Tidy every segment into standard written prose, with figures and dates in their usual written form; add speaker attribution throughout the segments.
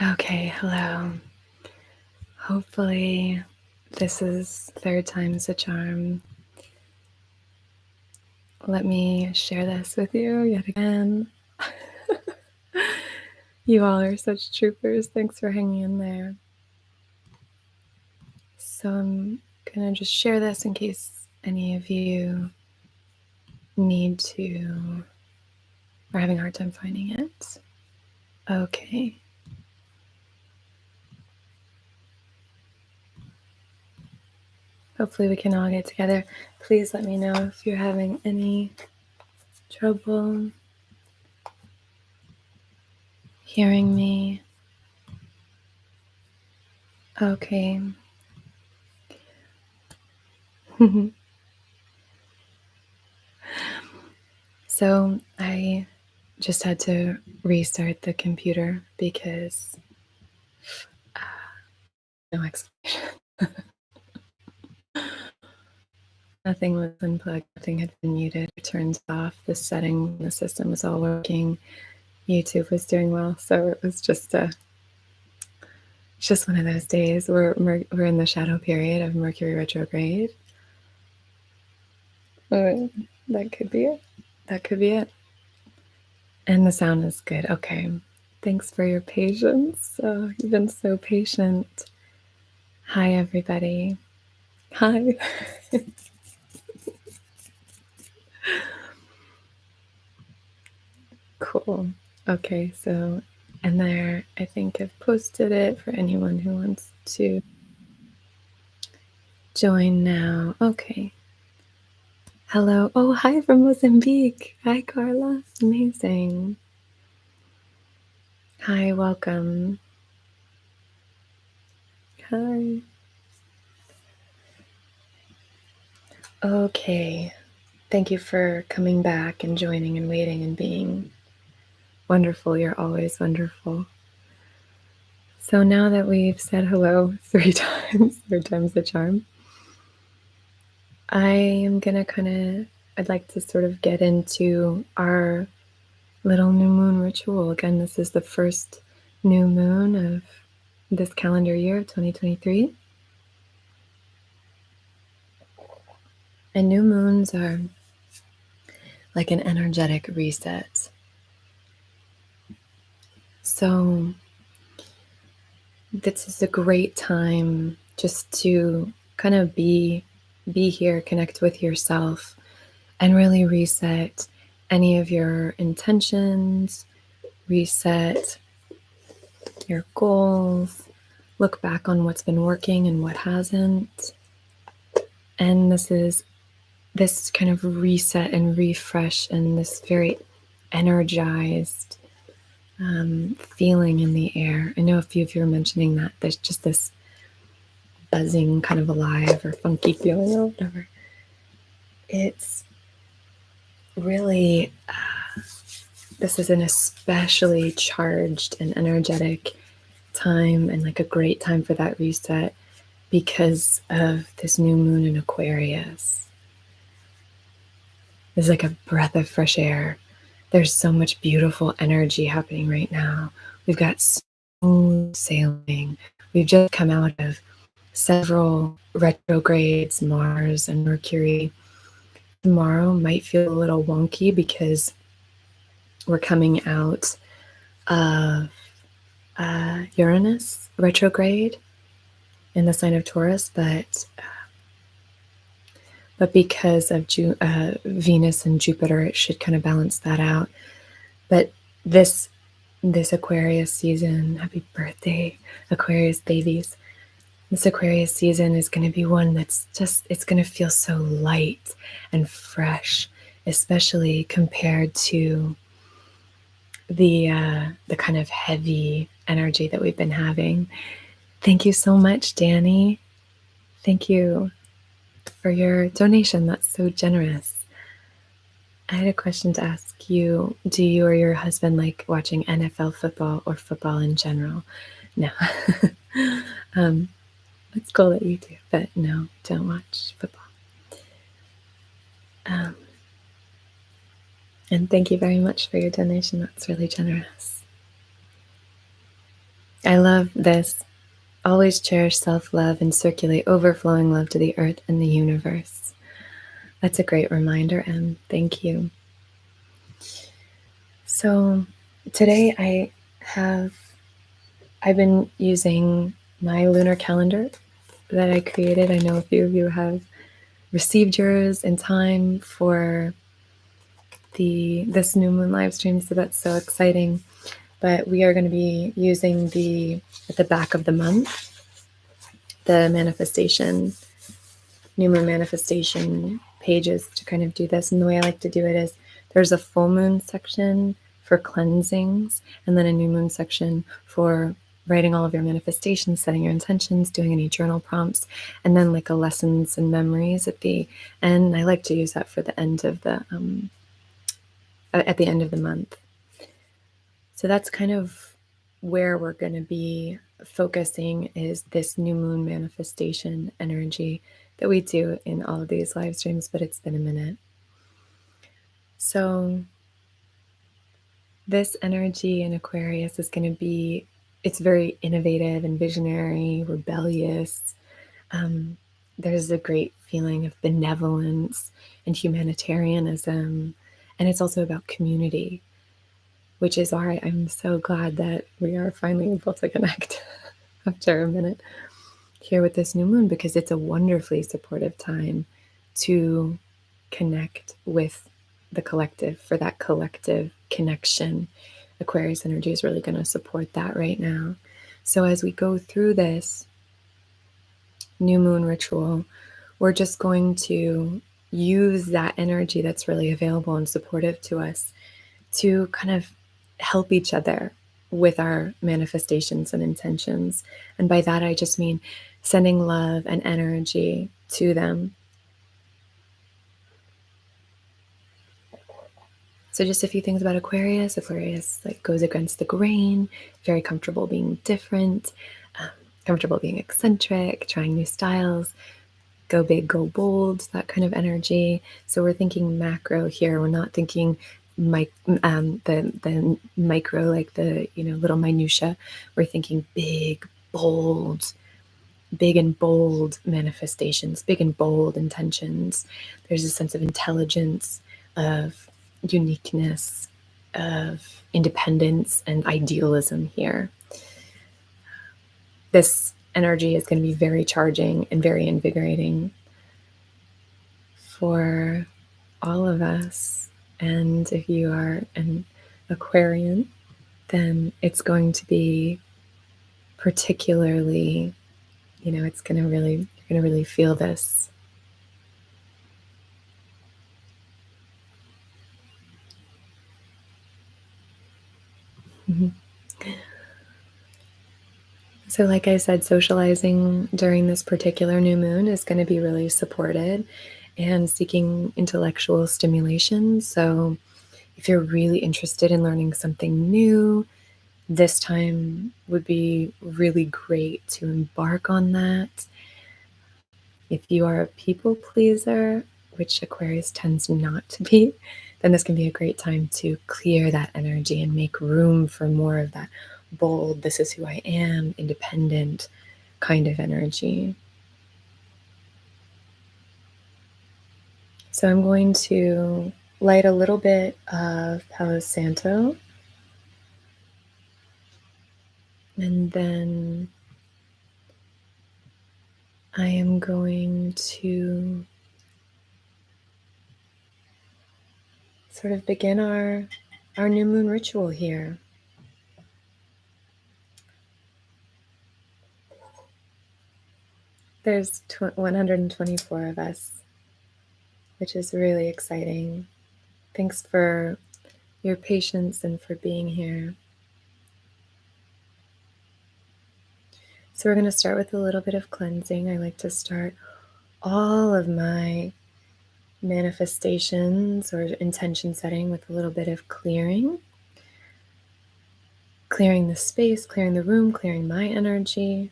Speaker 1: Okay, hello. Hopefully this is third time's a charm. Let me share this with you yet again. You all are such troopers. Thanks for hanging in there. So I'm gonna just share this in case any of you need to are having a hard time finding it. Okay. Hopefully we can all get together. Please let me know if you're having any trouble hearing me. Okay. So I just had to restart the computer because no explanation. Nothing was unplugged, nothing had been muted or turned off. The setting, the system was all working. YouTube was doing well, so it was just one of those days. We're in the shadow period of Mercury retrograde. That could be it. That could be it. And the sound is good. Okay. Thanks for your patience. You've been so patient. Hi, everybody. Hi. Cool. Okay, so, and there, I think I've posted it for anyone who wants to join now. Okay. Hello. Oh, hi from Mozambique. Hi, Carla. Amazing. Hi, welcome. Hi. Okay. Thank you for coming back and joining and waiting and being wonderful. You're always wonderful. So now that we've said hello 3 times, 3 times the charm, I am gonna I'd like to sort of get into our little new moon ritual. Again, this is the first new moon of this calendar year, 2023. And new moons are like an energetic reset. So this is a great time just to kind of be here, connect with yourself, and really reset any of your intentions, reset your goals, look back on what's been working and what hasn't. And this is this kind of reset and refresh and this very energized feeling in the air. I know a few of you are mentioning that there's just this buzzing, kind of alive or funky feeling or whatever. It's really, this is an especially charged and energetic time and like a great time for that reset because of this new moon in Aquarius. It's like a breath of fresh air. There's so much beautiful energy happening right now. We've got smooth sailing. We've just come out of several retrogrades, Mars and Mercury. Tomorrow might feel a little wonky because we're coming out of Uranus retrograde in the sign of Taurus, but because of Venus and Jupiter, it should kind of balance that out. But this Aquarius season, happy birthday, Aquarius babies. This Aquarius season is going to be one that's just, it's going to feel so light and fresh, especially compared to the kind of heavy energy that we've been having. Thank you so much, Danny. Thank you for your donation. That's so generous. I had a question to ask you. Do you or your husband like watching NFL football or football in general? No. It's cool that you do, but no, don't watch football. And thank you very much for your donation. That's really generous. I love this. Always cherish self-love and circulate overflowing love to the earth and the universe. That's a great reminder, Em. Thank you. So today I've been using my lunar calendar that I created. I know a few of you have received yours in time for this new moon live stream, so that's so exciting. But we are going to be using at the back of the month, the new moon manifestation pages to kind of do this. And the way I like to do it is there's a full moon section for cleansings, and then a new moon section for writing all of your manifestations, setting your intentions, doing any journal prompts, and then like a lessons and memories at the end. I like to use that for the end of at the end of the month. So that's kind of where we're going to be focusing, is this new moon manifestation energy that we do in all of these live streams, but it's been a minute. So this energy in Aquarius is going to be, it's very innovative and visionary, rebellious. There's a great feeling of benevolence and humanitarianism, and it's also about community, which is why I'm so glad that we are finally able to connect after a minute here with this new moon, because it's a wonderfully supportive time to connect with the collective, for that collective connection. Aquarius energy is really going to support that right now. So as we go through this new moon ritual, we're just going to use that energy that's really available and supportive to us to kind of help each other with our manifestations and intentions. And by that, I just mean sending love and energy to them. So just a few things about Aquarius. Aquarius like goes against the grain, very comfortable being different, comfortable being eccentric, trying new styles, go big, go bold, that kind of energy. So we're thinking macro here. We're not thinking the micro, like the little minutia. We're thinking big and bold manifestations, big and bold intentions. There's a sense of intelligence, of uniqueness, of independence and idealism here. This energy is going to be very charging and very invigorating for all of us. And if you are an Aquarian, then it's going to be particularly, it's going to really, you're going to really feel this. Mm-hmm. So like I said, socializing during this particular new moon is going to be really supported, and seeking intellectual stimulation. So if you're really interested in learning something new, this time would be really great to embark on that. If you are a people pleaser, which Aquarius tends not to be, then this can be a great time to clear that energy and make room for more of that bold, this is who I am, independent kind of energy. So I'm going to light a little bit of Palo Santo, and then I am going to sort of begin our new moon ritual here. There's 124 of us, which is really exciting. Thanks for your patience and for being here. So we're going to start with a little bit of cleansing. I like to start all of my manifestations or intention setting with a little bit of clearing. Clearing the space, clearing the room, clearing my energy.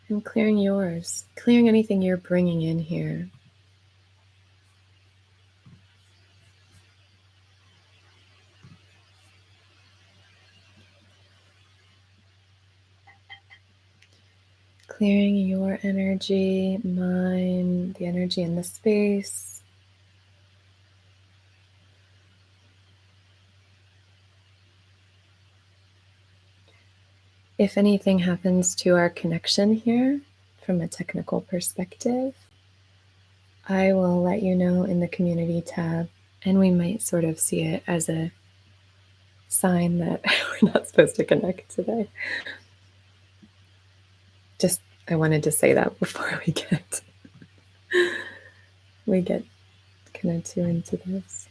Speaker 1: And clearing yours, clearing anything you're bringing in here. clearing your energy, mine, the energy in the space. If anything happens to our connection here from a technical perspective, I will let you know in the community tab, and we might sort of see it as a sign that we're not supposed to connect today. Just, I wanted to say that before we get kind of too into this.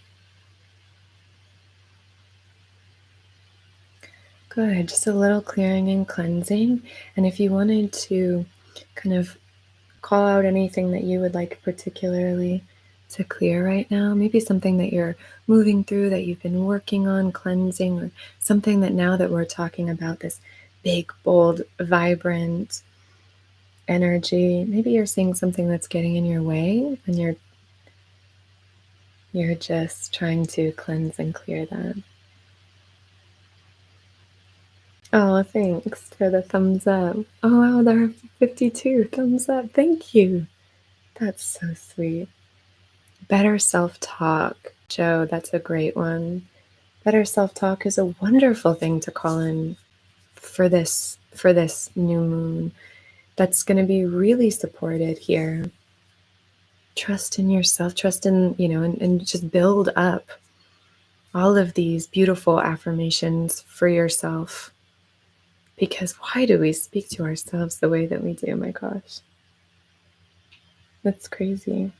Speaker 1: Good, just a little clearing and cleansing. And if you wanted to kind of call out anything that you would like particularly to clear right now, maybe something that you're moving through that you've been working on cleansing, or something that now that we're talking about this big, bold, vibrant energy, maybe you're seeing something that's getting in your way and you're just trying to cleanse and clear that. Oh, thanks for the thumbs up. Oh, wow, there are 52 thumbs up. Thank you. That's so sweet. Better self-talk. Joe, that's a great one. Better self-talk is a wonderful thing to call in for this new moon. That's going to be really supported here. Trust in yourself, trust in, and just build up all of these beautiful affirmations for yourself. Because why do we speak to ourselves the way that we do? My gosh. That's crazy.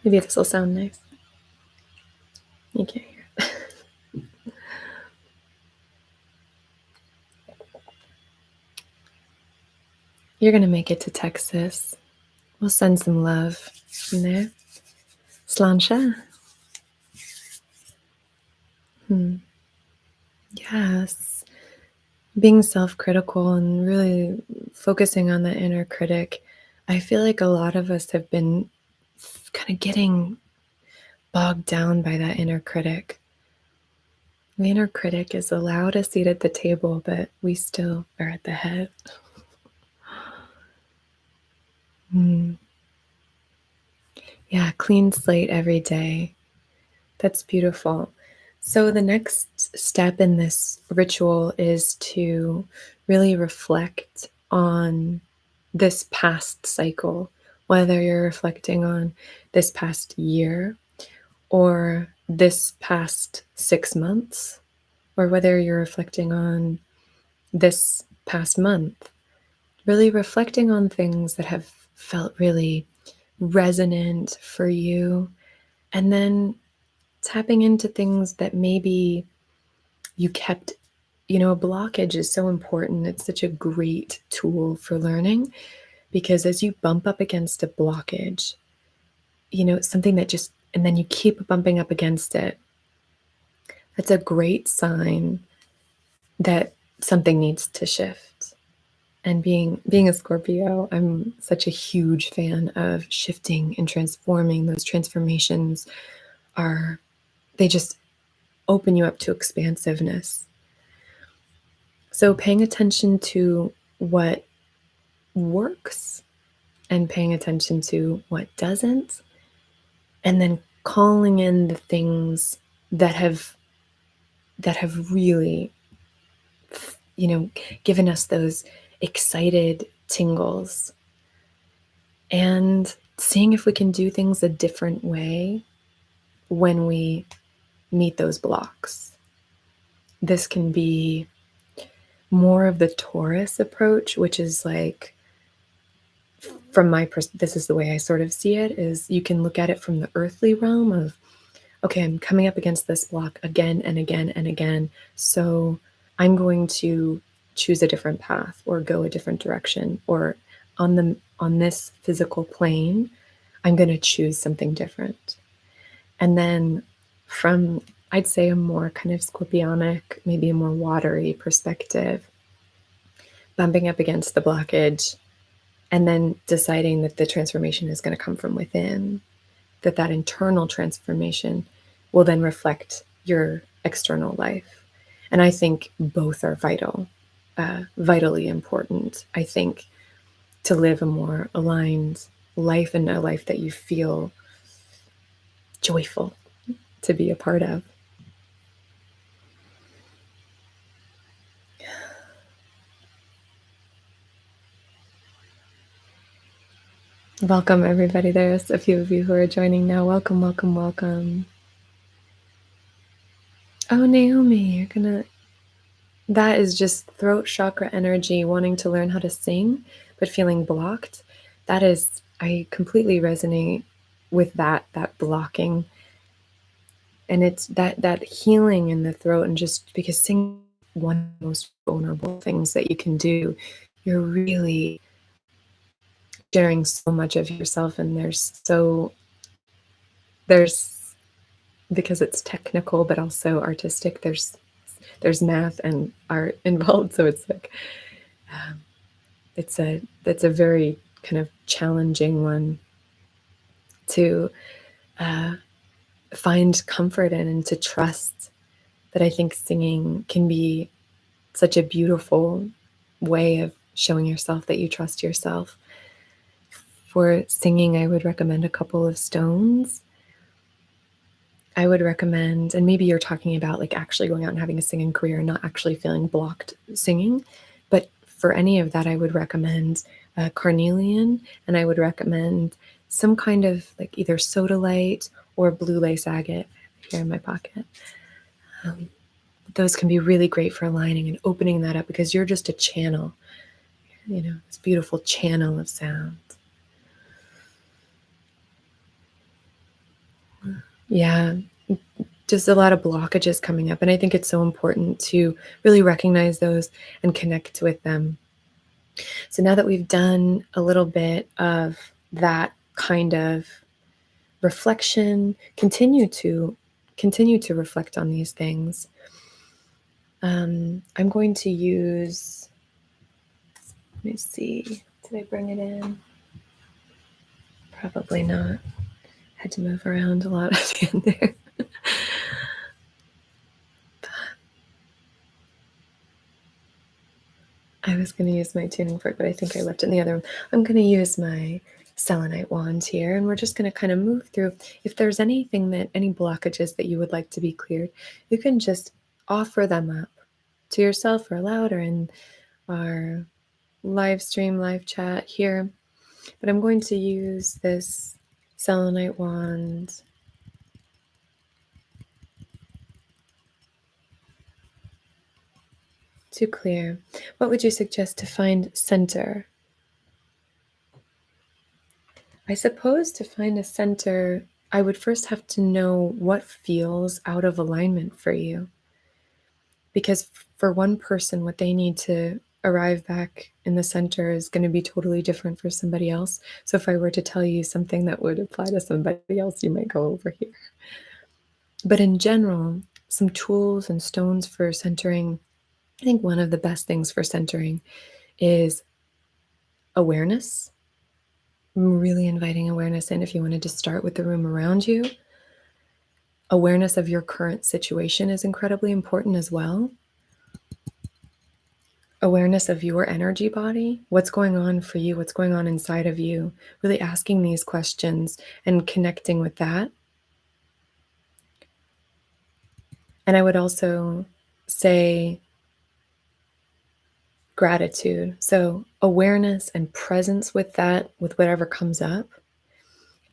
Speaker 1: Maybe this will sound nice. You can't hear it. You're going to make it to Texas. We'll send some love from there. Sláinte. Yes. Being self-critical and really focusing on the inner critic. I feel like a lot of us have been kind of getting bogged down by that inner critic. The inner critic is allowed a seat at the table, but we still are at the head. Yeah, clean slate every day. That's beautiful. So the next step in this ritual is to really reflect on this past cycle, whether you're reflecting on this past year or this past 6 months, or whether you're reflecting on this past month. Really reflecting on things that have felt really resonant for you, and then tapping into things that maybe you kept, a blockage is so important. It's such a great tool for learning, because as you bump up against a blockage, something that just, and then you keep bumping up against it, that's a great sign that something needs to shift. And being a Scorpio, I'm such a huge fan of shifting and transforming. Those transformations they just open you up to expansiveness. So paying attention to what works and paying attention to what doesn't, and then calling in the things that have really, given us those excited tingles, and seeing if we can do things a different way when we meet those blocks. This can be more of the Taurus approach, which is like, from my perspective, this is the way I sort of see it, is you can look at it from the earthly realm of, okay, I'm coming up against this block again and again and again, so I'm going to choose a different path or go a different direction, or on this physical plane, I'm going to choose something different. And then from, I'd say, a more kind of scorpionic, maybe a more watery perspective, bumping up against the blockage and then deciding that the transformation is going to come from within, that internal transformation will then reflect your external life. And I think both are vitally important. I think to live a more aligned life and a life that you feel joyful to be a part of. Welcome, everybody. There's a few of you who are joining now. Welcome, welcome, welcome. Oh, Naomi, that is just throat chakra energy, wanting to learn how to sing, but feeling blocked. I completely resonate with that blocking. And it's that healing in the throat, and just because singing is one of the most vulnerable things that you can do, you're really sharing so much of yourself, and there's because it's technical but also artistic, there's math and art involved, so it's like that's a very kind of challenging one to find comfort in, and to trust that. I think singing can be such a beautiful way of showing yourself that you trust yourself. For singing, I would recommend a couple of stones. I would recommend, and maybe you're talking about like actually going out and having a singing career and not actually feeling blocked singing, but for any of that, I would recommend carnelian, and I would recommend some kind of like either sodalite or blue lace agate here in my pocket. Those can be really great for aligning and opening that up, because you're just a channel, this beautiful channel of sound. Yeah, just a lot of blockages coming up. And I think it's so important to really recognize those and connect with them. So now that we've done a little bit of that kind of reflection, continue to reflect on these things. I'm going to use, let me see, did I bring it in? Probably not. Had to move around a lot at the end there. I was going to use my tuning fork, but I think I left it in the other room. I'm going to use my selenite wand here, and we're just going to kind of move through. If there's any blockages that you would like to be cleared, you can just offer them up to yourself or aloud or in our live stream, live chat here. But I'm going to use this selenite wand to clear. What would you suggest to find center? I suppose to find a center, I would first have to know what feels out of alignment for you. Because for one person, what they need to arrive back in the center is going to be totally different for somebody else. So if I were to tell you something that would apply to somebody else, you might go over here. But in general, some tools and stones for centering. I think one of the best things for centering is awareness. I'm really inviting awareness in. If you wanted to start with the room around you, awareness of your current situation is incredibly important as well. Awareness of your energy body, what's going on for you, what's going on inside of you, really asking these questions and connecting with that. And I would also say gratitude. So awareness and presence with that, with whatever comes up.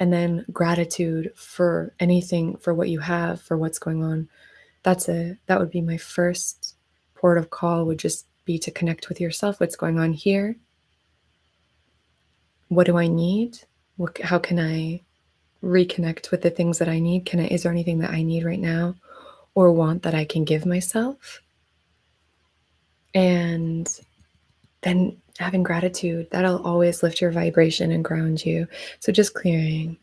Speaker 1: And then gratitude for anything, for what you have, for what's going on. That would be my first port of call, would just be to connect with yourself. What's going on here? What do I need? How can I reconnect with the things that I need? Is there anything that I need right now or want that I can give myself? And then having gratitude, that'll always lift your vibration and ground you. So just clearing.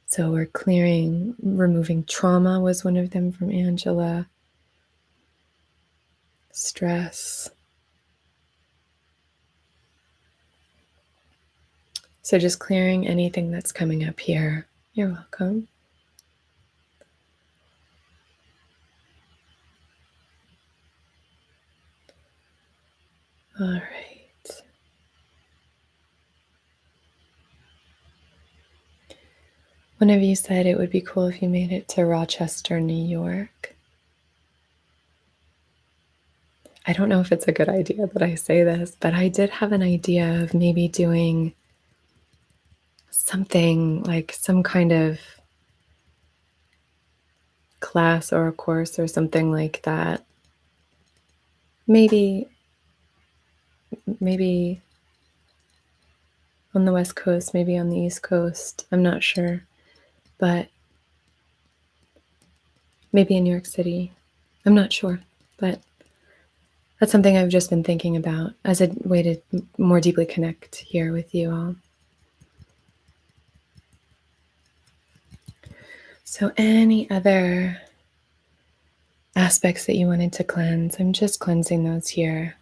Speaker 1: So we're clearing, removing trauma was one of them from Angela. Stress. So just clearing anything that's coming up here. You're welcome. All right. One of you said it would be cool if you made it to Rochester, New York. I don't know if it's a good idea that I say this, but I did have an idea of maybe doing something like some kind of class or a course or something like that. Maybe on the West Coast, maybe on the East Coast. I'm not sure, but maybe in New York City. I'm not sure, but that's something I've just been thinking about as a way to more deeply connect here with you all. So, any other aspects that you wanted to cleanse? I'm just cleansing those here.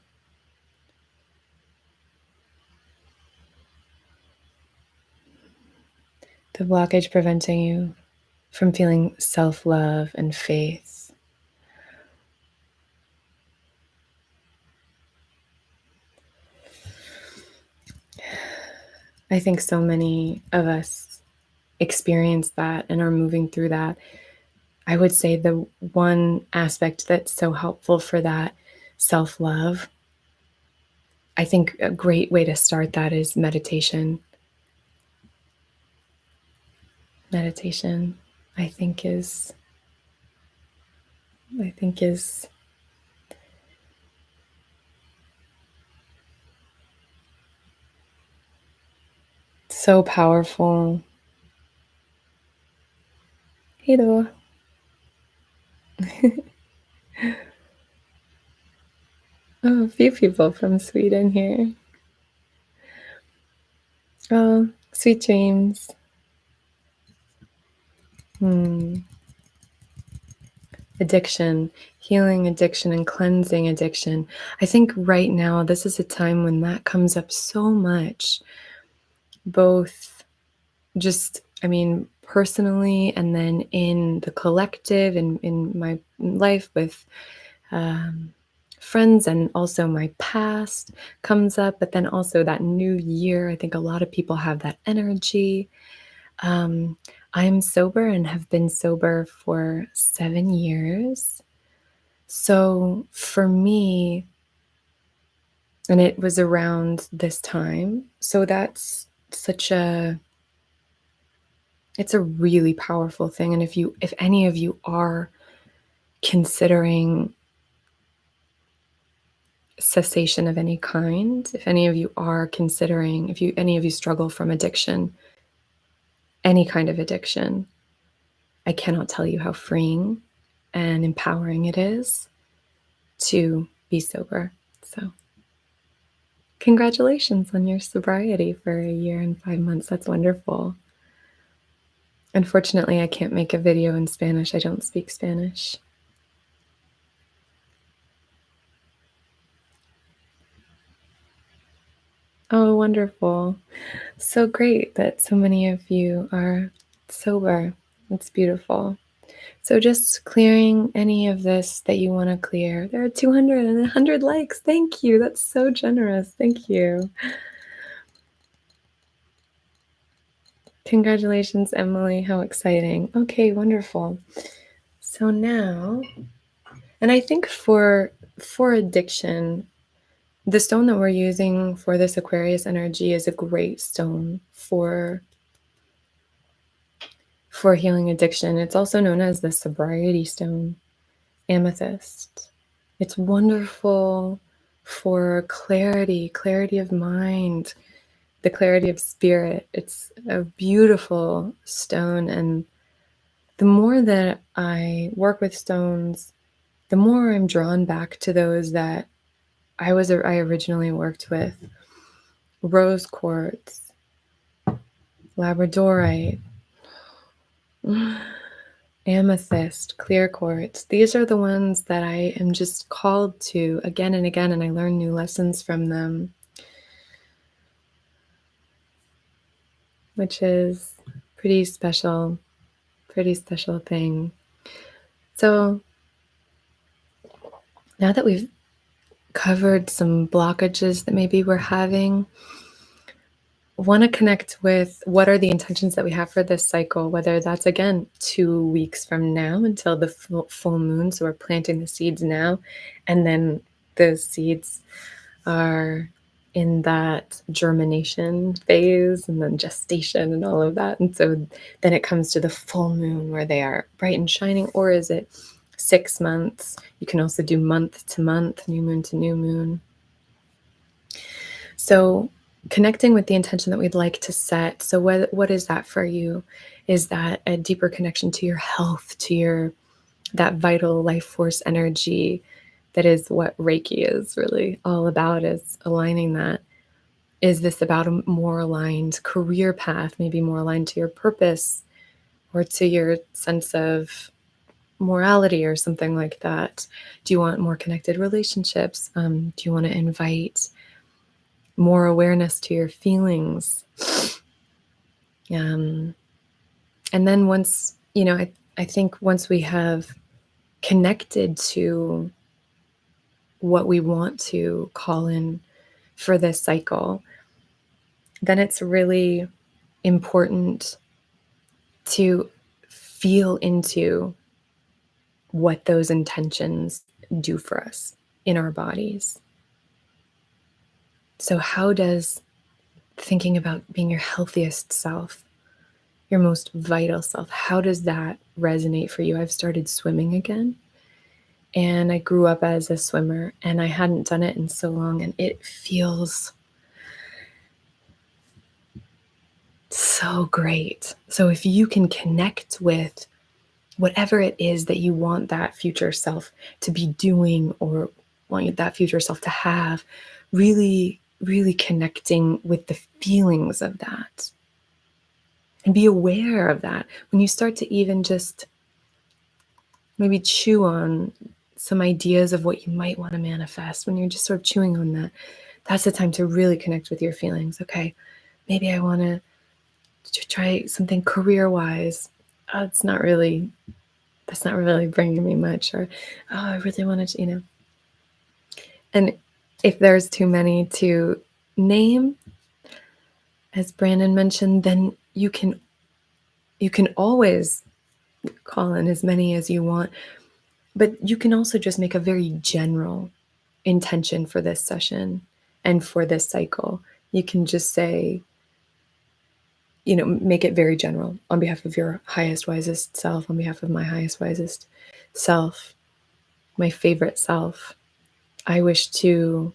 Speaker 1: The blockage preventing you from feeling self-love and faith. I think so many of us experience that and are moving through that. I would say the one aspect that's so helpful for that self-love, I think a great way to start that is meditation. Meditation, I think is so powerful. Hey there. Oh, a few people from Sweden here. Oh, sweet dreams. Addiction, healing addiction and cleansing addiction. I think right now, this is a time when that comes up so much, both just, personally, and then in the collective, and in my life with friends, and also my past comes up, but then also that new year. I think a lot of people have that energy. I'm sober and have been sober for 7 years. So for me, and it was around this time, so that's it's a really powerful thing. And if any of you are considering cessation of any kind, if any of you are considering, any of you struggle from addiction, any kind of addiction, I cannot tell you how freeing and empowering it is to be sober. So congratulations on your sobriety for 1 year and 5 months. That's wonderful. Unfortunately, I can't make a video in Spanish. I don't speak Spanish. Oh, wonderful. So great that so many of you are sober. It's beautiful. So just clearing any of this that you want to clear. There are 200 and 100 likes. Thank you. That's so generous. Thank you. Congratulations, Emily. How exciting. Okay, wonderful. So now, and I think for addiction, the stone that we're using for this Aquarius energy is a great stone for healing addiction. It's also known as the sobriety stone, amethyst. It's wonderful for clarity of mind, the clarity of spirit. It's a beautiful stone. And the more that I work with stones, the more I'm drawn back to those that I originally worked with. Rose quartz, labradorite, amethyst, clear quartz. These are the ones that I am just called to again and again, and I learn new lessons from them, which is pretty special thing. So now that we've covered some blockages that maybe we're having. Want to connect with what are the intentions that we have for this cycle, whether that's, again, 2 weeks from now until the full moon. So we're planting the seeds now, and then the seeds are in that germination phase and then gestation and all of that. And so then it comes to the full moon where they are bright and shining. Or is it 6 months? You can also do month to month, new moon to new moon. So connecting with the intention that we'd like to set. So what is that for you? Is that a deeper connection to your health, to that vital life force energy? That is what Reiki is really all about, is aligning that. Is this about a more aligned career path, maybe more aligned to your purpose or to your sense of morality or something like that? Do you want more connected relationships? Do you want to invite more awareness to your feelings? And then once, I think once we have connected to what we want to call in for this cycle, then it's really important to feel into what those intentions do for us in our bodies. So how does thinking about being your healthiest self, your most vital self, how does that resonate for you? I've started swimming again, and I grew up as a swimmer, and I hadn't done it in so long, and it feels so great. So if you can connect with whatever it is that you want that future self to be doing or want that future self to have, really, really connecting with the feelings of that. And be aware of that. When you start to even just maybe chew on some ideas of what you might want to manifest, when you're just sort of chewing on that, that's the time to really connect with your feelings. Okay, maybe I want to try something career-wise. That's not really bringing me much. Or, I really want to, And if there's too many to name, as Brandon mentioned, then you can always call in as many as you want. But you can also just make a very general intention for this session and for this cycle. You can just say, make it very general on behalf of your highest, wisest self, on behalf of my highest, wisest self, my favorite self. I wish to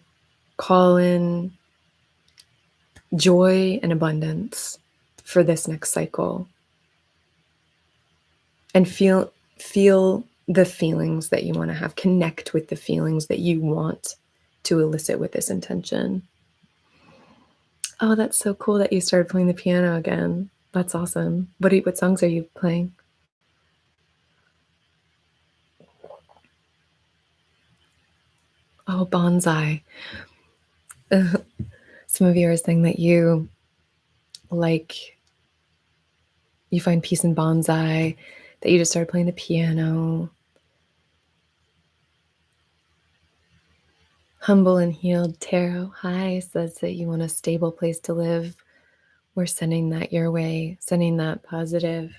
Speaker 1: call in joy and abundance for this next cycle. And feel the feelings that you want to have. Connect with the feelings that you want to elicit with this intention. Oh, that's so cool that you started playing the piano again. That's awesome. What songs are you playing? Oh, bonsai. Some of you are saying that you find peace in bonsai, that you just started playing the piano. Humble and Healed Tarot, hi, says that you want a stable place to live. We're sending that your way, sending that positive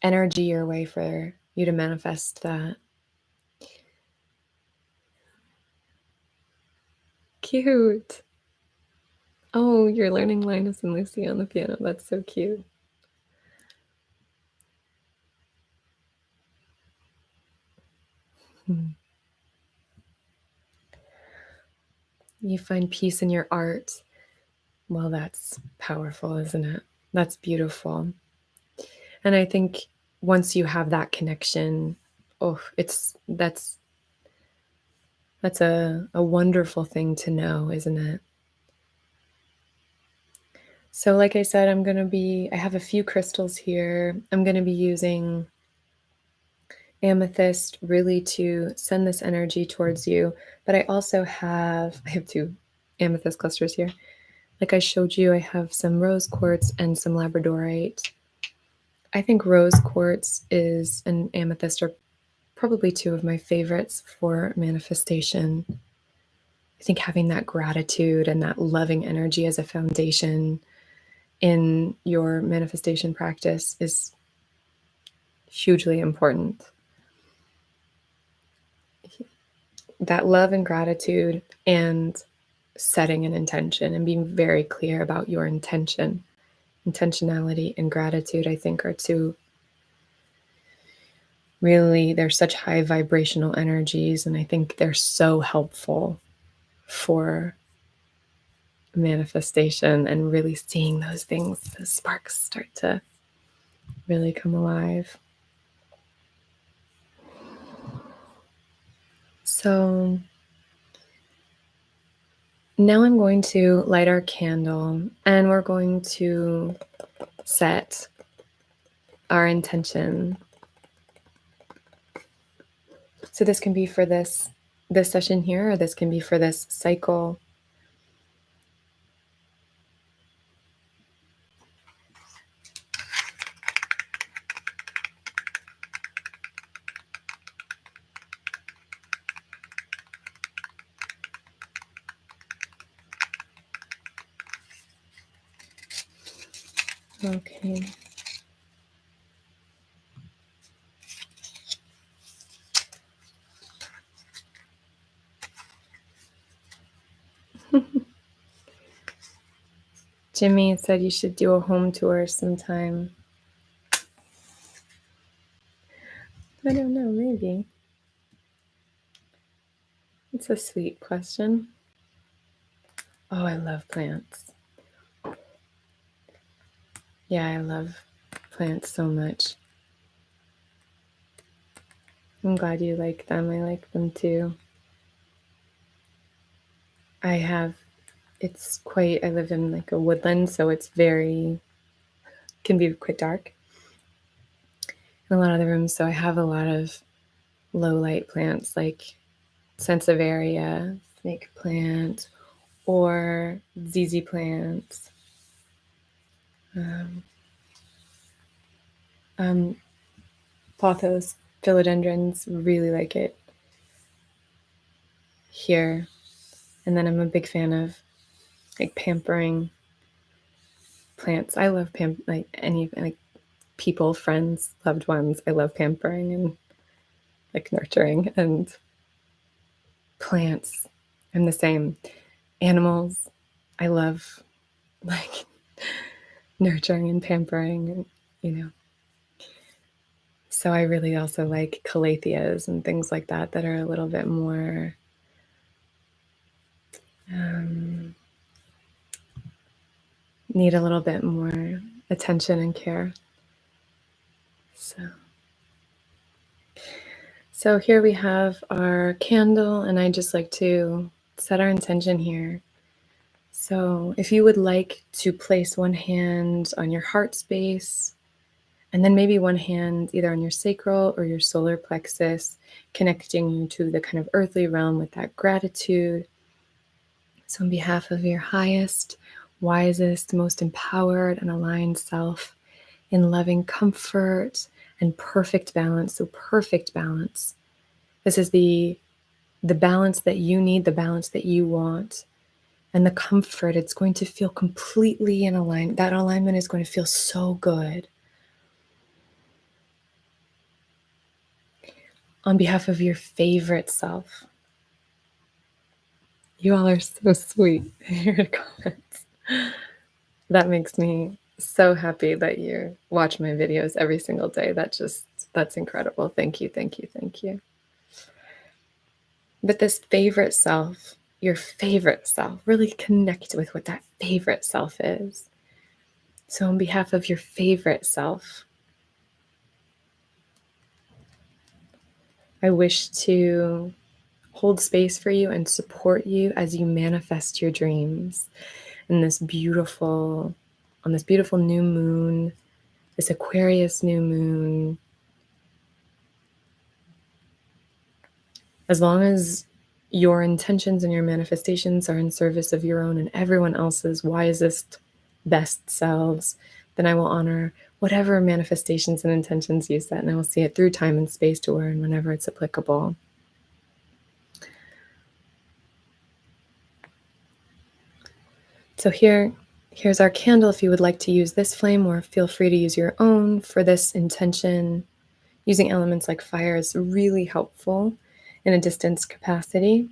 Speaker 1: energy your way for you to manifest that. Cute. Oh, you're learning Linus and Lucy on the piano. That's so cute. You find peace in your art. Well, that's powerful, isn't it? That's beautiful. And I think once you have that connection, that's a wonderful thing to know, isn't it? So like I said, I have a few crystals here. I'm going to be using amethyst really to send this energy towards you. But I have 2 amethyst clusters here. Like I showed you, I have some rose quartz and some labradorite. I think rose quartz and amethyst are probably two of my favorites for manifestation. I think having that gratitude and that loving energy as a foundation in your manifestation practice is hugely important. That love and gratitude and setting an intention and being very clear about your intention. Intentionality and gratitude, I think, are two really, they're such high vibrational energies, and I think they're so helpful for manifestation and really seeing those things, those sparks start to really come alive. So now I'm going to light our candle and we're going to set our intention. So this can be for this session here, or this can be for this cycle. Okay. Jimmy said you should do a home tour sometime. I don't know, maybe. It's a sweet question. Oh, I love plants. Yeah, I love plants so much. I'm glad you like them. I like them too. I live in like a woodland, so it's can be quite dark in a lot of the rooms. So I have a lot of low light plants like Sansevieria, snake plant, or ZZ plants. Pothos, philodendrons, really like it here. And then I'm a big fan of like pampering plants. I love like people, friends, loved ones. I love pampering and like nurturing, and plants. I'm the same. Animals, I love like nurturing and pampering, and So I really also like calatheas and things like that are a little bit more need a little bit more attention and care. So here we have our candle, and I just like to set our intention here. So if you would like to place one hand on your heart space, and then maybe one hand either on your sacral or your solar plexus, connecting you to the kind of earthly realm with that gratitude. So on behalf of your highest, wisest, most empowered and aligned self, in loving comfort and perfect balance. So perfect balance. This is the balance that you need, the balance that you want. And the comfort, it's going to feel completely in alignment. That alignment is going to feel so good. On behalf of your favorite self. You all are so sweet in your comments. That makes me so happy that you watch my videos every single day. That's incredible. Thank you, thank you, thank you. But this favorite self, your favorite self, really connect with what that favorite self is. So on behalf of your favorite self, I wish to hold space for you and support you as you manifest your dreams in this beautiful new moon, this Aquarius new moon. As long as your intentions and your manifestations are in service of your own and everyone else's wisest, best selves, then I will honor whatever manifestations and intentions you set, and I will see it through time and space to learn whenever it's applicable. So here's our candle. If you would like to use this flame, or feel free to use your own for this intention. Using elements like fire is really helpful in a distance capacity.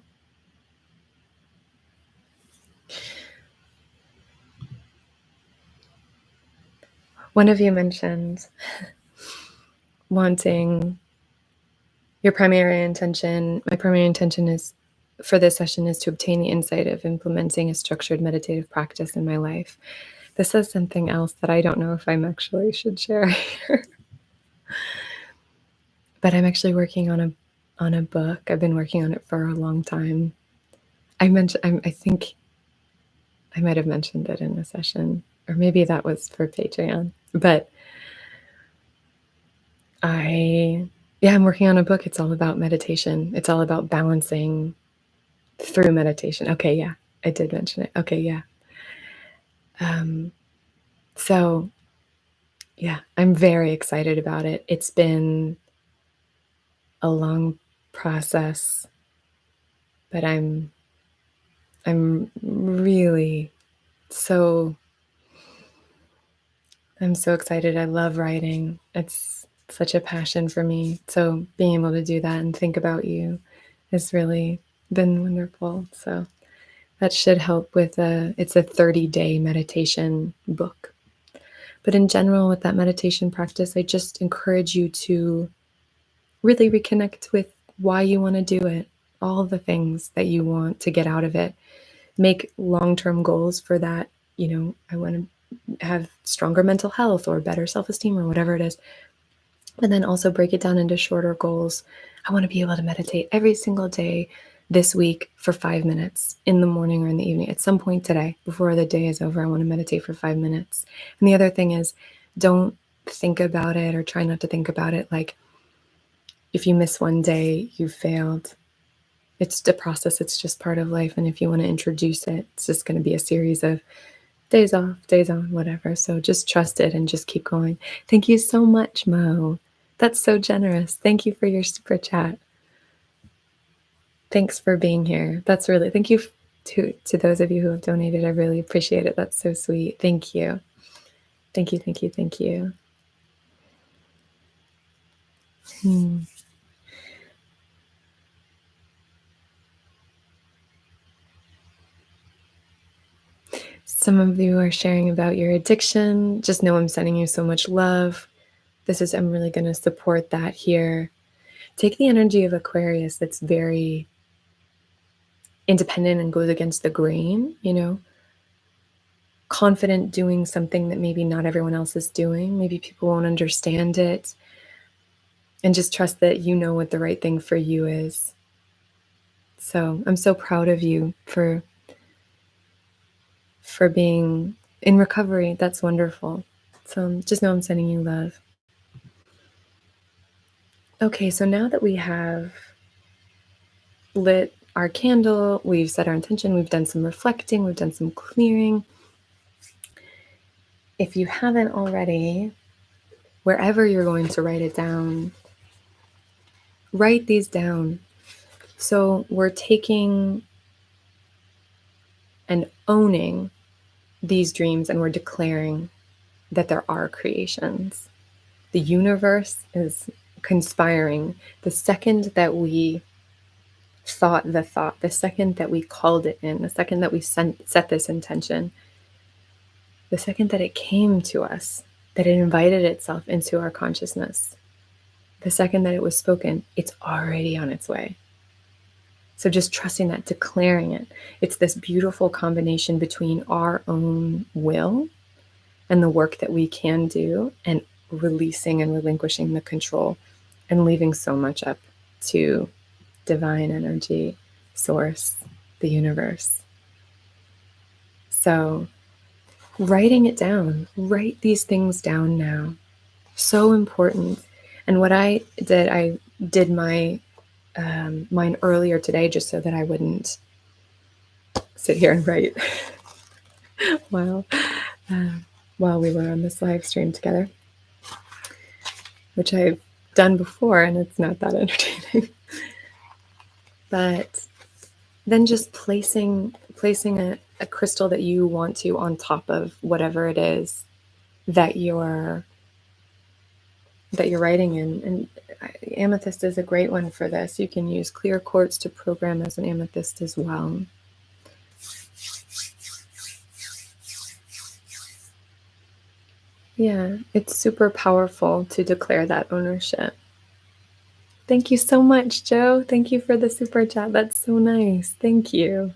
Speaker 1: One of you mentioned wanting your primary intention. My primary intention is for this session is to obtain the insight of implementing a structured meditative practice in my life. This is something else that I don't know if I'm actually should share here. But I'm actually working on a book. I've been working on it for a long time. I think I might have mentioned it in a session, or maybe that was for Patreon. But I'm working on a book. It's all about meditation. It's all about balancing through meditation. Okay, yeah, I did mention it. Okay, yeah. So yeah, I'm very excited about it. It's been a long process, but I'm really I'm so excited. I love writing. It's such a passion for me. So being able to do that and think about you has really been wonderful. So that should help with it's a 30-day meditation book. But in general, with that meditation practice, I just encourage you to really reconnect with why you want to do it, all the things that you want to get out of it. Make long-term goals for that. I want to have stronger mental health or better self-esteem or whatever it is. And then also break it down into shorter goals. I want to be able to meditate every single day this week for 5 minutes in the morning or in the evening. At some point today, before the day is over, I want to meditate for 5 minutes. And the other thing is, don't think about it, or try not to think about it like if you miss one day, you failed. It's a process. It's just part of life. And if you want to introduce it, it's just going to be a series of days off, days on, whatever. So just trust it and just keep going. Thank you so much, Mo. That's so generous. Thank you for your super chat. Thanks for being here. That's really, thank you to those of you who have donated. I really appreciate it. That's so sweet. Thank you. Thank you, thank you, thank you. Some of you are sharing about your addiction. Just know I'm sending you so much love. I'm really going to support that here. Take the energy of Aquarius that's very independent and goes against the grain, confident doing something that maybe not everyone else is doing. Maybe people won't understand it. And just trust that you know what the right thing for you is. So I'm so proud of you for being in recovery. That's wonderful. So just know I'm sending you love. Okay, so now that we have lit our candle, we've set our intention, we've done some reflecting, we've done some clearing. If you haven't already, wherever you're going to write it down, write these down. So we're taking and owning these dreams, and we're declaring that there are creations. The universe is conspiring. The second that we thought the thought, the second that we called it in, the second that we set this intention, the second that it came to us, that it invited itself into our consciousness, the second that it was spoken, it's already on its way. So just trusting that, declaring it. It's this beautiful combination between our own will and the work that we can do, and releasing and relinquishing the control and leaving so much up to divine energy, source, the universe. So writing it down, write these things down now. So important. And what I did mine earlier today, just so that I wouldn't sit here and write while we were on this live stream together. which I've done before, and it's not that entertaining. But then just placing a crystal that you want to on top of whatever it is that you're writing in. And amethyst is a great one for this. You can use clear quartz to program as an amethyst as well. Yeah, it's super powerful to declare that ownership. Thank you so much, Joe. Thank you for the super chat. That's so nice. Thank you.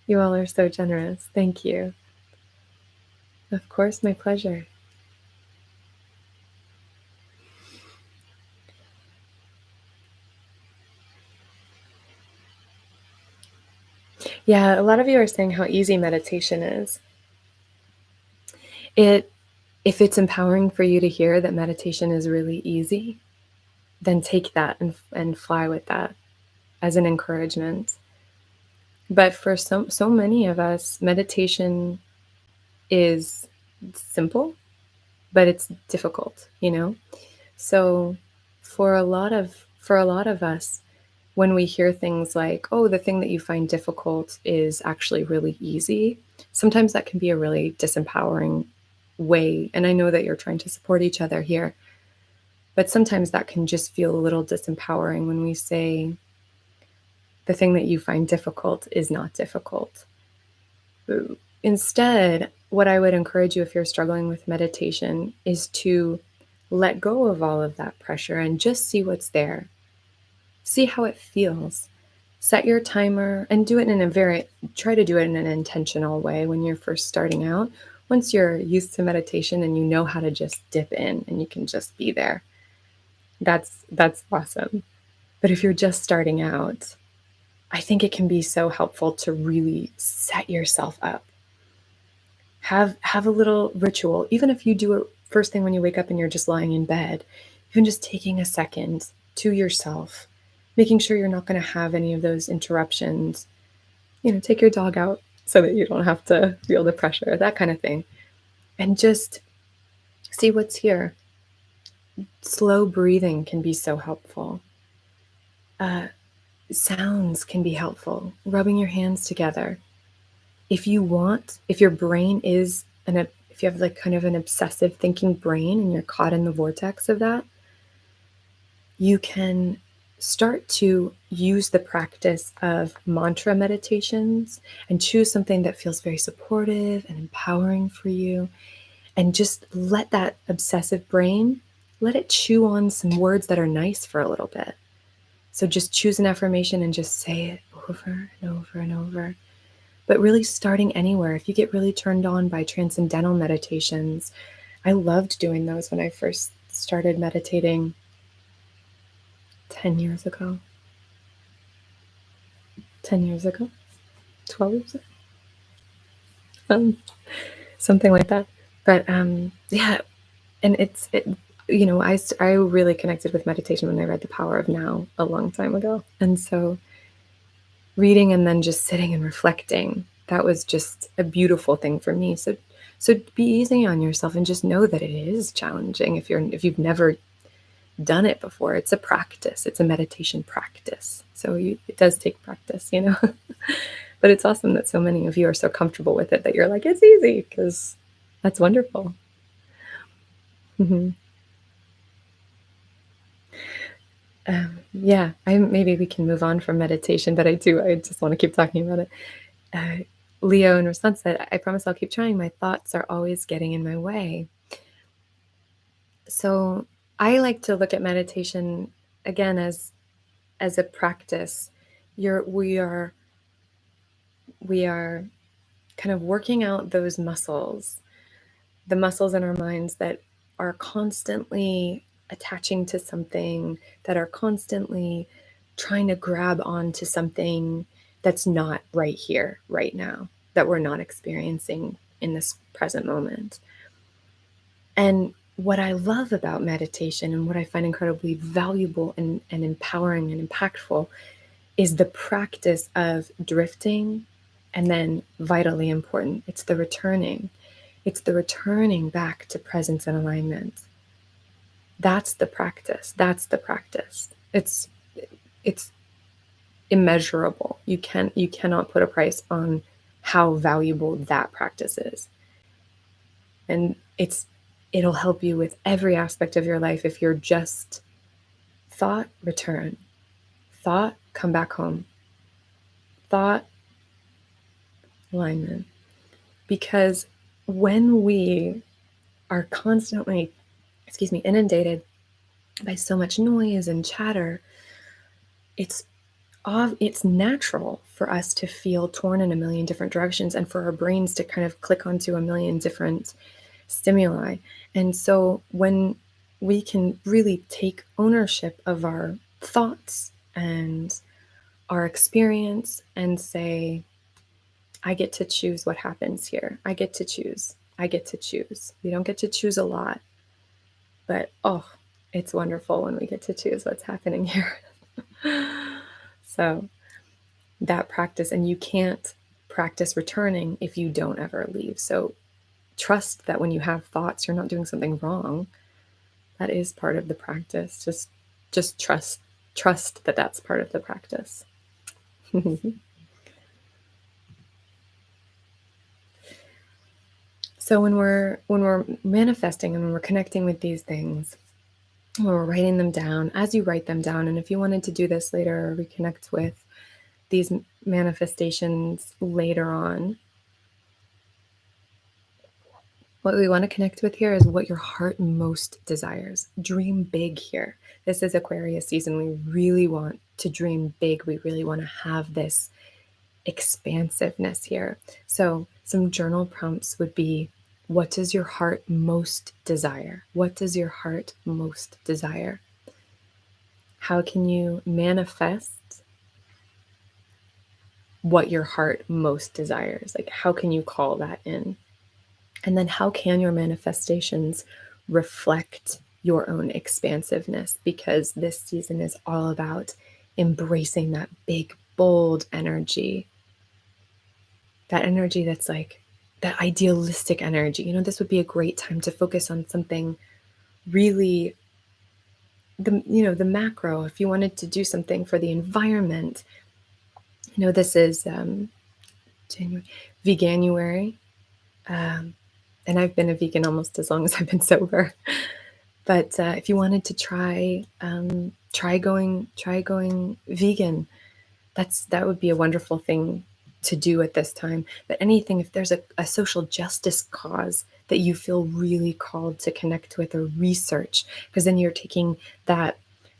Speaker 1: You all are so generous. Thank you. Of course, my pleasure. Yeah, a lot of you are saying how easy meditation is. If it's empowering for you to hear that meditation is really easy, then take that and fly with that as an encouragement. But for so many of us, meditation is simple, but it's difficult, you know? So for a lot of us, when we hear things like, oh, the thing that you find difficult is actually really easy, sometimes that can be a really disempowering way. And I know that you're trying to support each other here, but sometimes that can just feel a little disempowering when we say the thing that you find difficult is not difficult. Instead, what I would encourage you if you're struggling with meditation is to let go of all of that pressure and just see what's there. See how it feels. Set your timer and do it try to do it in an intentional way when you're first starting out. Once you're used to meditation and you know how to just dip in and you can just be there, that's awesome. But if you're just starting out, I think it can be so helpful to really set yourself up. Have a little ritual, even if you do it first thing when you wake up and you're just lying in bed, even just taking a second to yourself, making sure you're not going to have any of those interruptions. Take your dog out so that you don't have to feel the pressure, that kind of thing. And just see what's here. Slow breathing can be so helpful. Sounds can be helpful. Rubbing your hands together. If your brain is if you have like kind of an obsessive thinking brain and you're caught in the vortex of that, you can start to use the practice of mantra meditations and choose something that feels very supportive and empowering for you, and just let that obsessive brain, let it chew on some words that are nice for a little bit. So just choose an affirmation and just say it over and over and over. But really starting anywhere. If you get really turned on by transcendental meditations, I loved doing those when I first started meditating 10 years ago. 10 years ago? 12 years ago? Something like that. But yeah, and I really connected with meditation when I read The Power of Now a long time ago. And so reading and then just sitting and reflecting, that was just a beautiful thing for me. So be easy on yourself and just know that it is challenging if you've never done it before. It's a practice. It's a meditation practice. So it does take practice, But it's awesome that so many of you are so comfortable with it that you're like, it's easy, because that's wonderful. Mm-hmm. Yeah, maybe we can move on from meditation, but I just want to keep talking about it. Leo in response said, I promise I'll keep trying. My thoughts are always getting in my way. So I like to look at meditation again as a practice. We are kind of working out those muscles, the muscles in our minds that are constantly attaching to something, that are constantly trying to grab onto something that's not right here, right now, that we're not experiencing in this present moment. And what I love about meditation and what I find incredibly valuable and empowering and impactful is the practice of drifting, and then vitally important, it's the returning. It's the returning back to presence and alignment. That's the practice. That's the practice. It's immeasurable. You cannot put a price on how valuable that practice is. And it'll help you with every aspect of your life if you're just thought, return. Thought, come back home. Thought, alignment. Because when we are constantly, inundated by so much noise and chatter, it's natural for us to feel torn in a million different directions and for our brains to kind of click onto a million different stimuli. And so when we can really take ownership of our thoughts and our experience and say, I get to choose what happens here. I get to choose. I get to choose. We don't get to choose a lot, but it's wonderful when we get to choose what's happening here. So that practice, and you can't practice returning if you don't ever leave. So trust that when you have thoughts, you're not doing something wrong. That is part of the practice. Just trust that that's part of the practice. So when we're manifesting and when we're connecting with these things, when we're writing them down, as you write them down, and if you wanted to do this later or reconnect with these manifestations later on, what we want to connect with here is what your heart most desires. Dream big here. This is Aquarius season. We really want to dream big. We really want to have this expansiveness here. So some journal prompts would be, what does your heart most desire? What does your heart most desire? How can you manifest what your heart most desires? Like, how can you call that in? And then how can your manifestations reflect your own expansiveness? Because this season is all about embracing that big, bold energy. That energy that's like that idealistic energy. This would be a great time to focus on something really, the macro. If you wanted to do something for the environment, this is January, Veganuary. And I've been a vegan almost as long as I've been sober. But if you wanted to try going vegan, that would be a wonderful thing to do at this time. But anything, if there's a social justice cause that you feel really called to connect with or research, because then you're taking that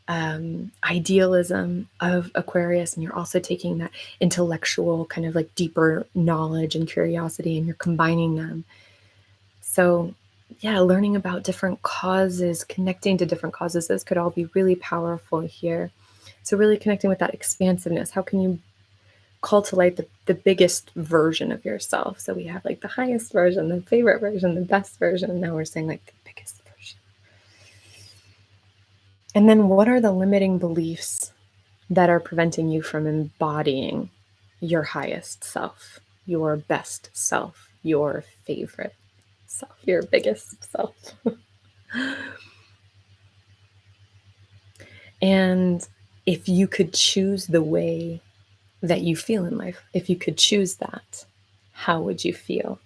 Speaker 1: idealism of Aquarius and you're also taking that intellectual kind of like deeper knowledge and curiosity and you're combining them. So yeah, learning about different causes, connecting to different causes, this could all be really powerful here. So really connecting with that expansiveness. How can you cultivate the biggest version of yourself? So we have like the highest version, the favorite version, the best version. And now we're saying like the biggest version. And then what are the limiting beliefs that are preventing you from embodying your highest self, your best self, your favorite self, your biggest self? And if you could choose the way that you feel in life, if you could choose that, how would you feel?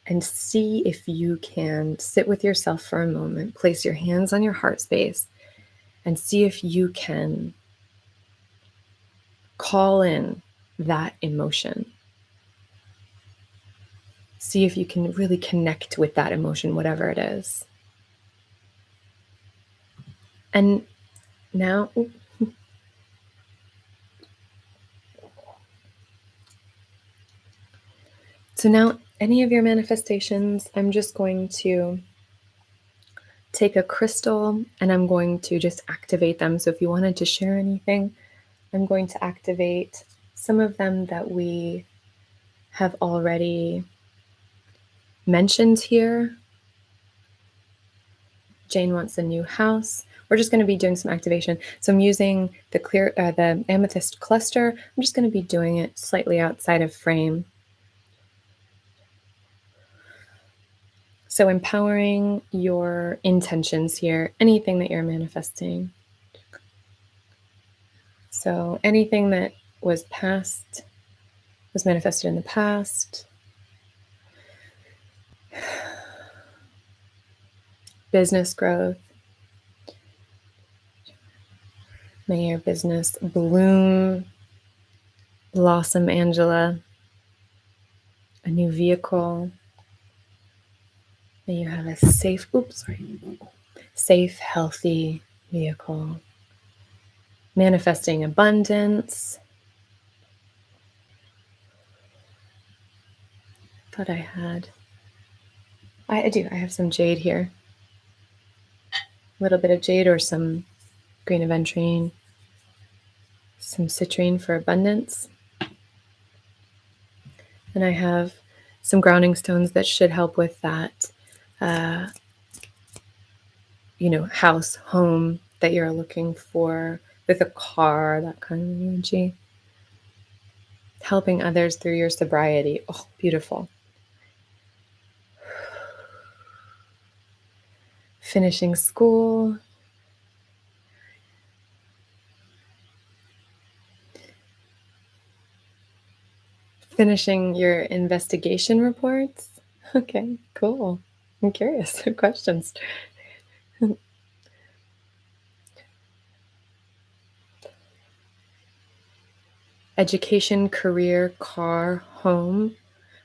Speaker 1: And see if you can sit with yourself for a moment, place your hands on your heart space, and see if you can call in that emotion. See if you can really connect with that emotion, whatever it is. And now, so now any of your manifestations, I'm just going to take a crystal and I'm going to just activate them. So if you wanted to share anything, I'm going to activate some of them that we have already mentioned here. Jane wants a new house. We're just going to be doing some activation. So I'm using the amethyst cluster. I'm just going to be doing it slightly outside of frame. So empowering your intentions here, anything that you're manifesting. So anything that was manifested in the past. Business growth. May your business bloom, blossom, Angela. A new vehicle. May you have a safe, healthy vehicle. Manifesting abundance. Thought I had. I do. I have some jade here. A little bit of jade or some green aventurine. Some citrine for abundance. And I have some grounding stones that should help with that, house, home that you're looking for, with a car, that kind of energy. Helping others through your sobriety. Oh, beautiful. Finishing school. Finishing your investigation reports. Okay, cool. I'm curious. Questions. Education, career, car, home.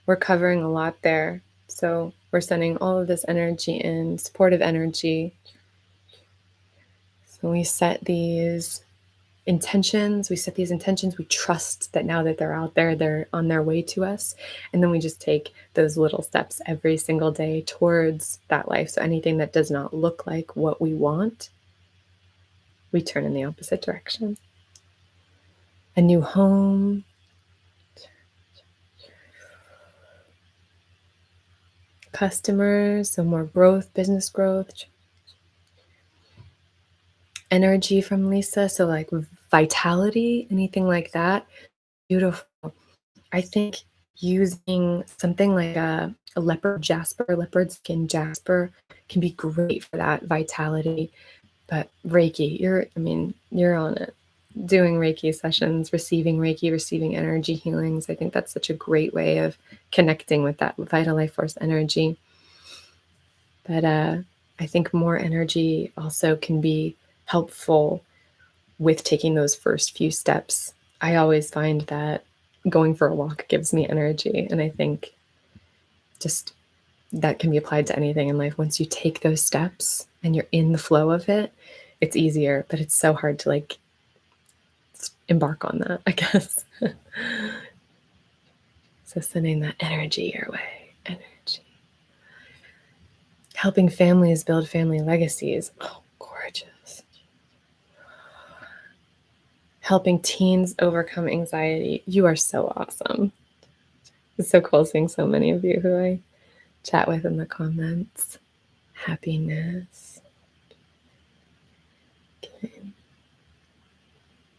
Speaker 1: We're covering a lot there. So we're sending all of this energy in, supportive energy. So we set these intentions. We trust that now that they're out there, they're on their way to us. And then we just take those little steps every single day towards that life. So anything that does not look like what we want, we turn in the opposite direction. A new home. Customers, so more growth, business growth. Energy from Lisa, so like vitality, anything like that. Beautiful. I think using something like a leopard skin jasper can be great for that vitality. But Reiki, you're on it. Doing Reiki sessions, receiving energy healings. I think that's such a great way of connecting with that vital life force energy. But I think more energy also can be helpful with taking those first few steps. I always find that going for a walk gives me energy. And I think just that can be applied to anything in life. Once you take those steps and you're in the flow of it, it's easier, but it's so hard to embark on that, I guess. So sending that energy your way. Energy. Helping families build family legacies. Oh, gorgeous. Helping teens overcome anxiety. You are so awesome. It's so cool seeing so many of you who I chat with in the comments. Happiness. Okay.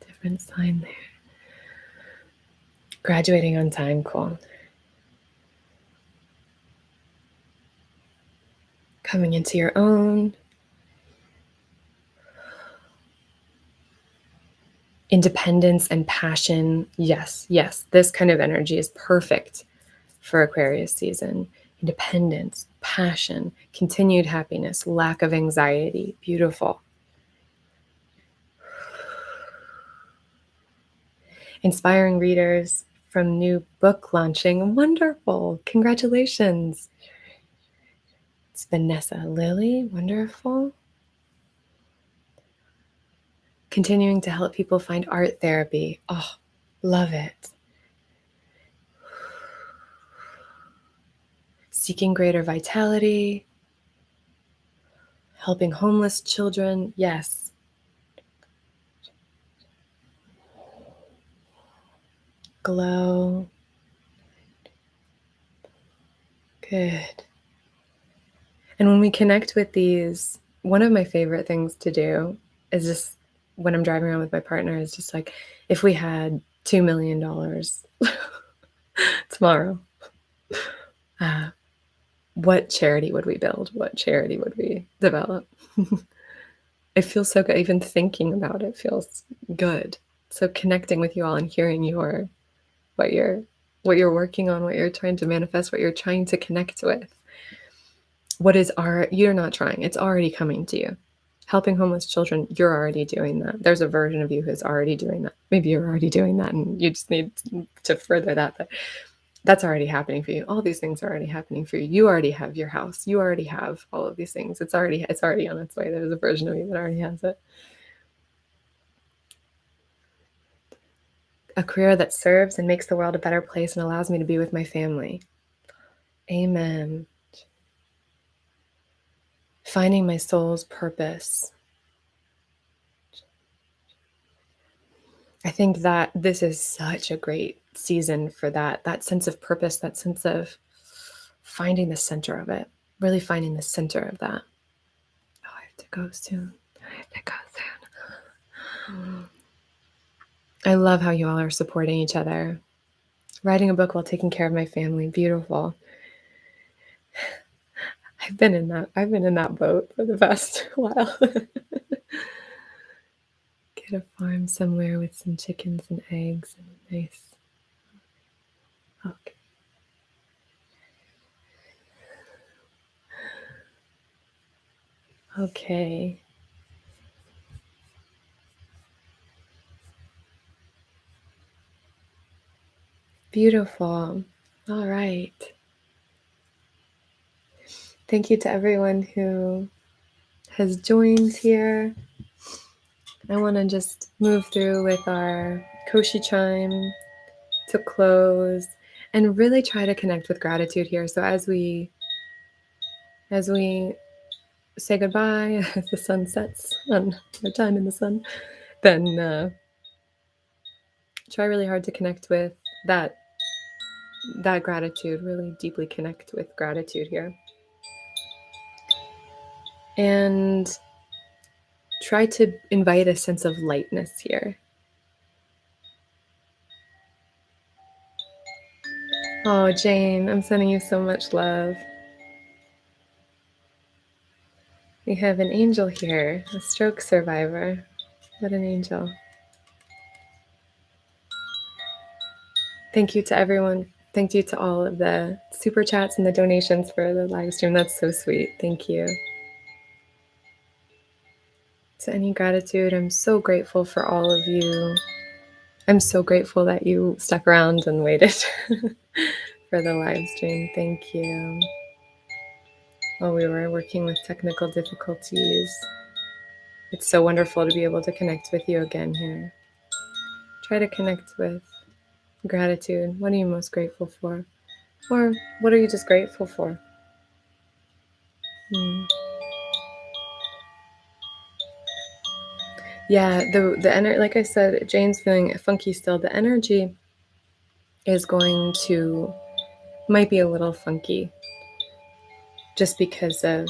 Speaker 1: Different sign there. Graduating on time, cool. Coming into your own. Independence and passion. Yes, this kind of energy is perfect for Aquarius season. Independence, passion, continued happiness, lack of anxiety. Beautiful. Inspiring readers from new book launching. Wonderful. Congratulations. It's Vanessa Lily. Wonderful. Continuing to help people find art therapy. Oh, love it. Seeking greater vitality. Helping homeless children. Yes. Glow. Good. And when we connect with these, one of my favorite things to do is just when I'm driving around with my partner is just like, if we had $2 million tomorrow, what charity would we build? What charity would we develop? It feels so good. Even thinking about it feels good. So connecting with you all and hearing what you're working on, what you're trying to manifest, what you're trying to connect with. You're not trying, it's already coming to you. Helping homeless children, you're already doing that. There's a version of you who's already doing that. Maybe you're already doing that and you just need to further that, but that's already happening for you. All these things are already happening for you. You already have your house. You already have all of these things. It's already on its way. There's a version of you that already has it. A career that serves and makes the world a better place and allows me to be with my family. Amen. Finding my soul's purpose. I think that this is such a great season for that sense of purpose, that sense of finding the center of it, really finding the center of that. Oh, I have to go soon. I love how you all are supporting each other. Writing a book while taking care of my family. Beautiful. I've been in that boat for the past while. Get a farm somewhere with some chickens and eggs and nice. Okay. Okay. Beautiful. All right. Thank you to everyone who has joined here. I want to just move through with our Koshi chime to close and really try to connect with gratitude here. So as we say goodbye, as the sun sets on our time in the sun, then try really hard to connect with that gratitude, really deeply connect with gratitude here. And try to invite a sense of lightness here. Oh, Jane, I'm sending you so much love. We have an angel here, a stroke survivor. What an angel. Thank you to everyone. Thank you to all of the super chats and the donations for the live stream. That's so sweet. Thank you. To any gratitude, I'm so grateful for all of you. I'm so grateful that you stuck around and waited for the live stream. Thank you. While we were working with technical difficulties, it's so wonderful to be able to connect with you again here. Try to connect with gratitude. What are you most grateful for? Or what are you just grateful for? Yeah, the energy, like I said, Jane's feeling funky still. The energy is might be a little funky just because of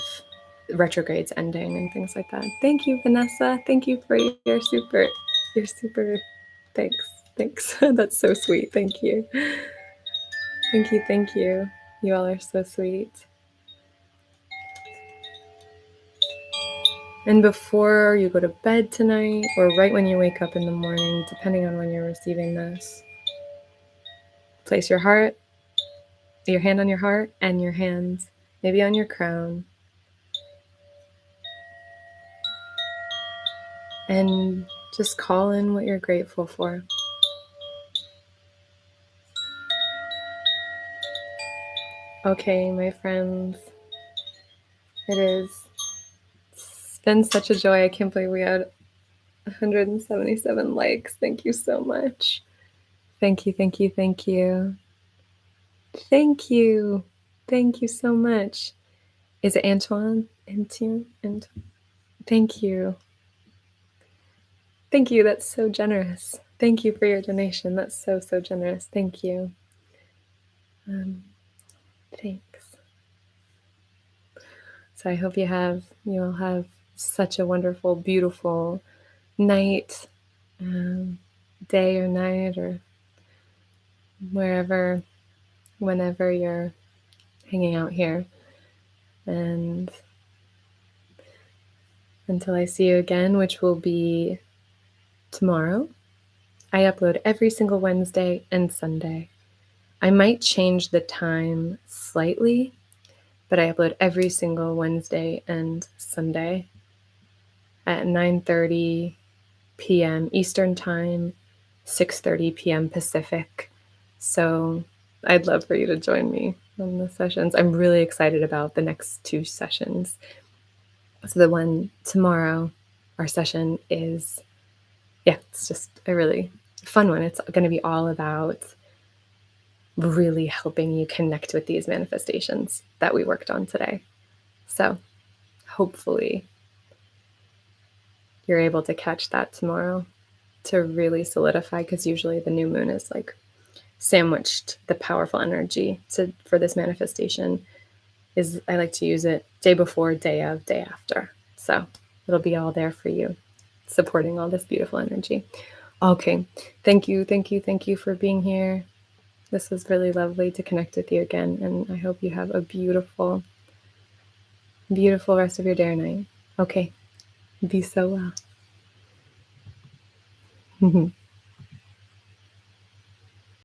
Speaker 1: retrogrades ending and things like that. Thank you, Vanessa. Thank you for your super, thanks. That's so sweet. Thank you. Thank you. You all are so sweet. And before you go to bed tonight, or right when you wake up in the morning, depending on when you're receiving this, place your hand on your heart, and your hands maybe on your crown. And just call in what you're grateful for. Okay, my friends, it's been such a joy. I can't believe we had 177 likes. Thank you so much. Thank you. Thank you so much. Is it Antoine? Antoine? Thank you. Thank you. That's so generous. Thank you for your donation. That's so generous. Thank you. Thanks. So I hope you'll have such a wonderful, beautiful night, day or night, or whenever you're hanging out here. And until I see you again, which will be tomorrow, I upload every single Wednesday and Sunday. I might change the time slightly, but I upload every single Wednesday and Sunday at 9:30 p.m. Eastern Time, 6:30 p.m. Pacific. So I'd love for you to join me on the sessions. I'm really excited about the next 2 sessions. So the one tomorrow, our session is, it's just a really fun one. It's going to be all about really helping you connect with these manifestations that we worked on today. So hopefully you're able to catch that tomorrow to really solidify, because usually the new moon is like sandwiched the powerful energy for this manifestation. I like to use it day before, day of, day after. So it'll be all there for you, supporting all this beautiful energy. Okay. Thank you for being here. This was really lovely to connect with you again, and I hope you have a beautiful, beautiful rest of your day or night. Okay. Be so well.